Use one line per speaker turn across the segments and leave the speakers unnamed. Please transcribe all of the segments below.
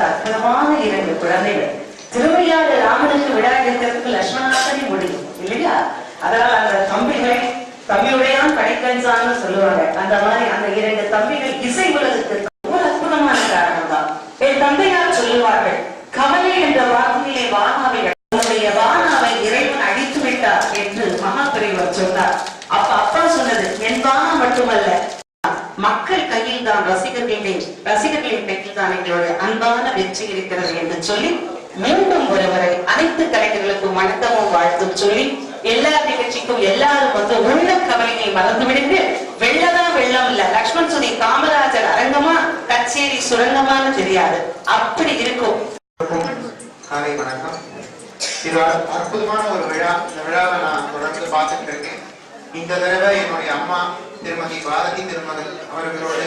அற்புதமான 2 குழந்தைகள். திருவையாறு ராமனுக்கு விழா எடுக்கிறதுக்கு லட்சுமணாசனி முடியும் இல்லையா? அதனால அந்த தம்பியுடையான் படைக்கஞ்சான்னு சொல்லுவாங்க. அந்த மாதிரி அந்த 2 தம்பிகள் இசை உலகத்திற்கு ஒரு அற்புதமான காரணம் தான். என் தந்தையார் சொல்லுவார்கள், கவலை என்ற வார்த்தையிலே வானாவை வானாவை இறைவன் அடித்து விட்டார் என்று மகாபெரிவர் சொன்னார். அப்பா சொன்னது என் வானம் மட்டுமல்ல, மக்கள் கையில் தான், ரசிகர்களின் கையில் தான் எங்களுடைய அன்பான வெற்றி இருக்கிறது என்று சொல்லி மீண்டும் ஒருவரை அனைத்து கலைஞர்களுக்கும் வணக்கமும் வாழ்த்தும் சொல்லி எல்லா நிகழ்ச்சிக்கும் எல்லாரும் வந்து உள்ள கவலையை மறந்து விடுத்து வெள்ளதான் வெள்ளம் இல்ல, லக்ஷ்மண் சுதி காமராஜர் அரங்கமா கச்சேரி சுரங்கமான்னு தெரியாது, அப்படி இருக்கும்.
காலை வணக்கம். இது அற்புதமான ஒரு விழா. இந்த விழாவை நான் தொடர்ந்து பார்த்துட்டு இருக்கேன். இந்த தடவை என்னுடைய அம்மா திருமதி பாரதி திருமகள் அவர்களோடு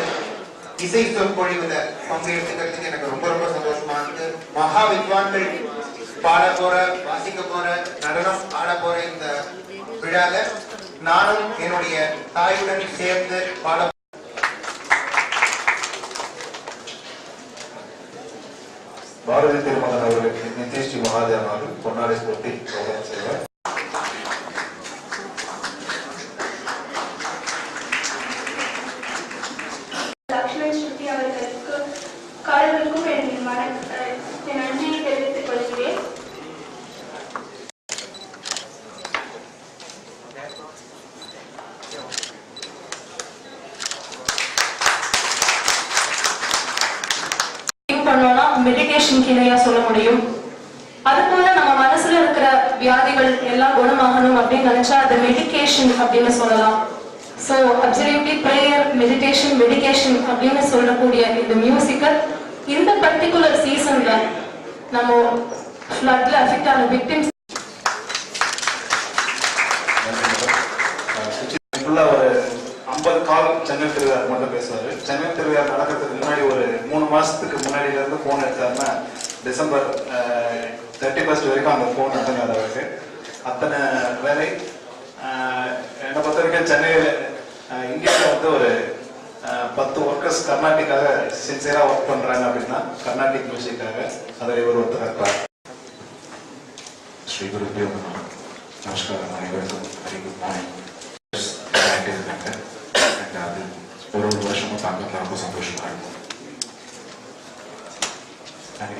இசை சொற்பொழிவுல பங்கேற்றுக்கிறதுக்கு எனக்கு ரொம்ப ரொம்ப சந்தோஷமா இருக்கு. மகா வித்வான்கள் பாட போற, வாசிக்க போற, நடனம் ஆட போற இந்த விழால நானும் என்னுடைய தாயுடன் சேர்ந்து பாட.
பாரதி திருமகன் அவர்களுக்கு நிதிஷ்டி மகாதேவன் அவர்கள் பொன்னாடை போட்டி கௌரவம் செய்வார்.
லக்ஷ்மண் ஸ்ருதி அவர்களுக்கு காலங்களுக்கும் என் நன்றியை தெரிவித்துக் கொள்கிறேன்.
மெடிடேஷன் கிணையா சொல்ல முடியும். அது போல நம்ம மனசுல இருக்கிற வியாதிகள் எல்லாம் குணமாகணும் அப்படின்னு நினைச்சா அது மெடிகேஷன் அப்படின்னு சொல்லலாம். So absolutely prayer, meditation, medication அப்படின்னு சொல்லக்கூடிய இந்த மியூசிக்கல் இந்த பர்டிகுலர் சீசன்ல நம்ம ஃப்ளட்ல அஃபெக்ட் ஆன விக்டிம்ஸ்
ஒரு 50 கால் சென்னை திருவிழா மட்டும் பேசுவாரு. சென்னை திருவிழா நடக்கிறதுக்கு முன்னாடி ஒரு 3 மாசத்துக்கு முன்னாடியில இருந்து போன் எடுத்தாருன்னா டிசம்பர் 31 வரைக்கும் அந்த போன் அட்டெண்ட் அவருக்கு அத்தனை வேலை. என்னை பொறுத்த வரைக்கும் சென்னையில் இந்தியாவில் வந்து ஒரு 10 ஒர்க்கர்ஸ் கர்நாடிக்காக சின்சியரா ஒர்க் பண்றாங்க அப்படின்னா கர்நாடிக் மியூசிக்காக அதில் இவர் ஒருத்தர் இருப்பார். ஸ்ரீ குருபியோ நமஸ்காரம் அனைவருக்கும். Very good morning. இருக்காங்க அது ஒரு வருஷமும் தாக்கத்தில் ரொம்ப சந்தோஷமா இருக்கும்.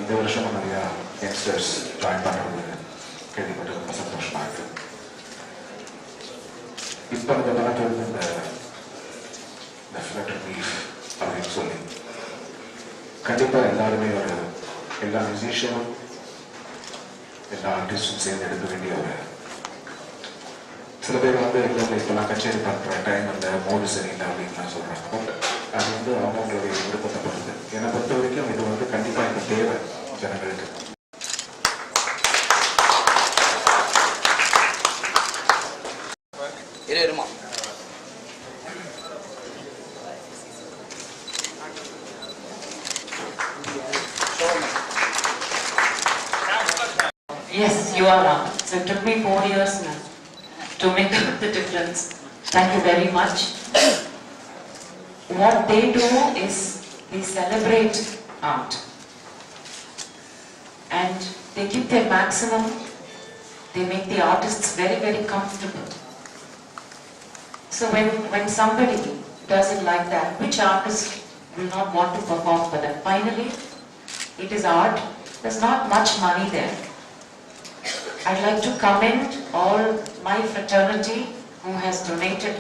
இந்த வருஷமும் நிறைய யங்ஸ்டர்ஸ் ஜாயின் பண்ணுறது கேள்விப்பட்டு ரொம்ப சந்தோஷமா இருக்கு. இப்போ இந்த நடக்கிறது இந்த ஃப்ளட் ரிலீஃப் அப்படின்னு சொல்லி கண்டிப்பாக எல்லாருமே எல்லா மியூசிஷியனும் எல்லா ஆர்டிஸ்டும் சேர்ந்து எடுக்க வேண்டிய சில பேர் வந்து இப்போ நான் கச்சேரி பண்ணுற டைம் அந்த மூடு சரியில்லை அப்படின்னு நான் சொல்கிறேன். பட் அது வந்து அவங்களுடைய விருப்பத்தை பொறுத்து. என்னை பொறுத்த வரைக்கும் இது வந்து கண்டிப்பாக இந்த தேவை ஜனங்களுக்கு.
Yes, you are right. So it took me 4 years now to make the difference. Thank you very much. What they do is they celebrate art and they give their maximum. They make the artists very, very comfortable. So when somebody does it like that, which artist will not want to perform for them? Finally, it is art. There's not much money there. I'd like to commend all my fraternity who has donated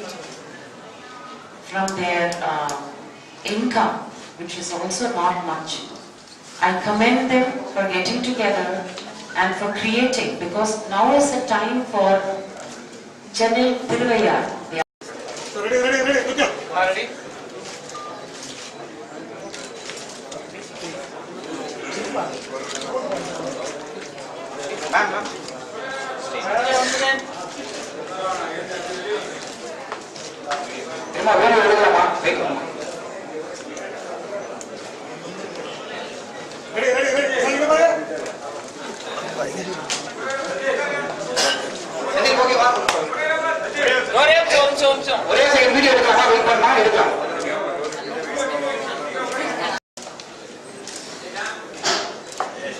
from their income, which is also not much. I commend them for getting together and for creating, because now is the time for Chennai Tiruvayar. Ready?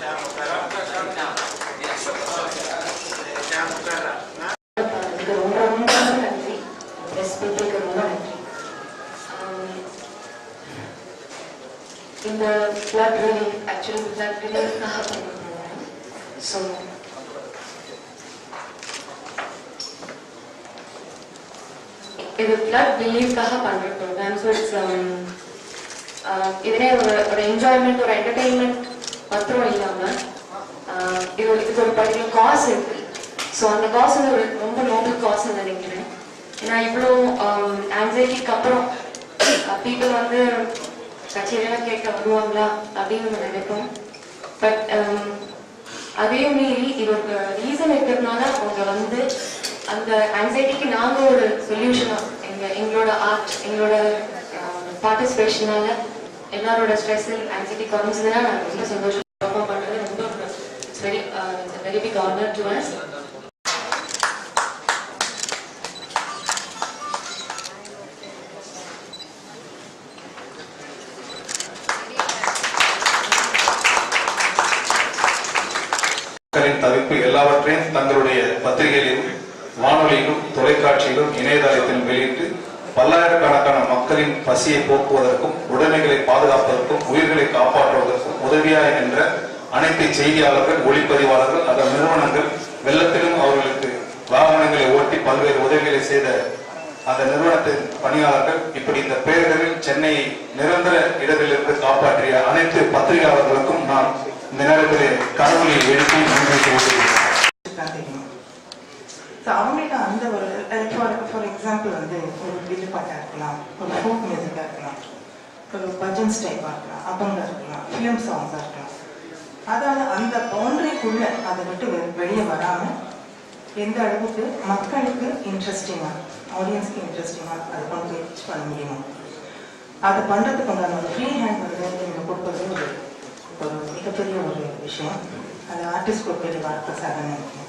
ரொம்ப ரொம்ப நன்றி. ரெஸ்பெக்டுக்கு ரொம்ப நன்றி. இந்த blood relief actually blood ரிலீஃப்காக பண்ணிருக்காங்க. So இது blood ரிலீஃப்காக பண்ற program. So it's இதனே ஒரு என்ஜாய்மெண்ட், ஒரு என்டர்டெயின்மெண்ட் மாத்திரம் இல்லாம இது ஒரு பர்டிகுலர் காஸ் இருக்கு. ஸோ அந்த காஸ் வந்து ஒரு ரொம்ப நோபல் காஸ் நினைக்கிறேன். ஏன்னா இவ்வளோ ஆங்ஸைட்டிக்கு அப்புறம் பீப்புள் வந்து கச்சேரியெல்லாம் கேட்க வருவாங்களா அப்படின்னு நினைப்போம். பட் அதையும் மீறி இது ஒரு ரீசன் இருக்கிறதுனால அவங்க வந்து அந்த ஆங்ஸைட்டிக்கு நாங்கள் ஒரு சொல்யூஷனா எங்களோட ஆர்ட், எங்களோட பார்ட்டிசிபேஷனால எல்லாரோட ஸ்ட்ரெஸ் ஆங்ஸைட்டி குறைஞ்சதுன்னா நாங்கள் ரொம்ப சந்தோஷம் பர்ஃபார்ம் பண்ணுறது ரொம்ப very big honour to us.
தவிர்ப்பு எல்லாவற்றையும் தங்களுடைய பத்திரிகையிலும் வானொலியிலும் தொலைக்காட்சியிலும் இணையதளத்திலும் வெளியிட்டு பல்லாயிரக்கணக்கான மக்களின் பசியை போக்குவதற்கும் உடைமைகளை பாதுகாப்பதற்கும் உயிர்களை காப்பாற்றுவதற்கும் உதவியாக என்ற அனைத்து செய்தியாளர்கள், ஒளிப்பதிவாளர்கள், அதன் நிறுவனங்கள், வெள்ளத்திலும் அவர்களுக்கு வாகனங்களை ஓட்டி பல்வேறு உதவிகளை செய்த அந்த நிறுவனத்தின் பணியாளர்கள், இப்படி இந்த பேரிடரில் சென்னையை நிரந்தர இடரிலிருந்து காப்பாற்றிய அனைத்து பத்திரிகையாளர்களுக்கும் நான் இந்த நேரத்தில் கடவுளை எழுப்பி நன்றி சொல்கிறேன்.
அவங்களுக்கு அந்த ஒரு ஃபார் எக்ஸாம்பிள் வந்து ஒரு வில்லு பாட்டாக இருக்கலாம், ஒரு ஃபோக் மியூசிக்காக இருக்கலாம், ஒரு பஜன்ஸ் டைப்பாக இருக்கலாம், அபங்கா இருக்கலாம், ஃபிலிம் சாங்ஸாக இருக்கலாம். அதாவது அந்த பவுண்டரிக்குள்ளே அதை விட்டு வெளியே வராமல் எந்த அளவுக்கு மக்களுக்கு இன்ட்ரெஸ்டிங்காக, ஆடியன்ஸ்க்கு இன்ட்ரெஸ்டிங்காக அதை கொண்டு போய் ரீச் பண்ண முடியுமோ அதை பண்ணுறதுக்கு உண்டான ஒரு ஃப்ரீ ஹேண்ட் வந்து நீங்கள் கொடுக்குறது ஒரு மிகப்பெரிய ஒரு விஷயம். அது ஆர்டிஸ்ட் ஒரு பெரிய வரப்பிரசாதம் நினைக்கிறேன்.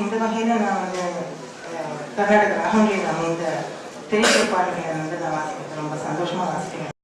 இந்த வகையில் நான் வந்து கர்நாடக ராகங்களில் அமைந்த திரைப்பட பாடல்களை வந்து நான் வாசிக்கிறது ரொம்ப சந்தோஷமாக வாசிக்கிறேன்.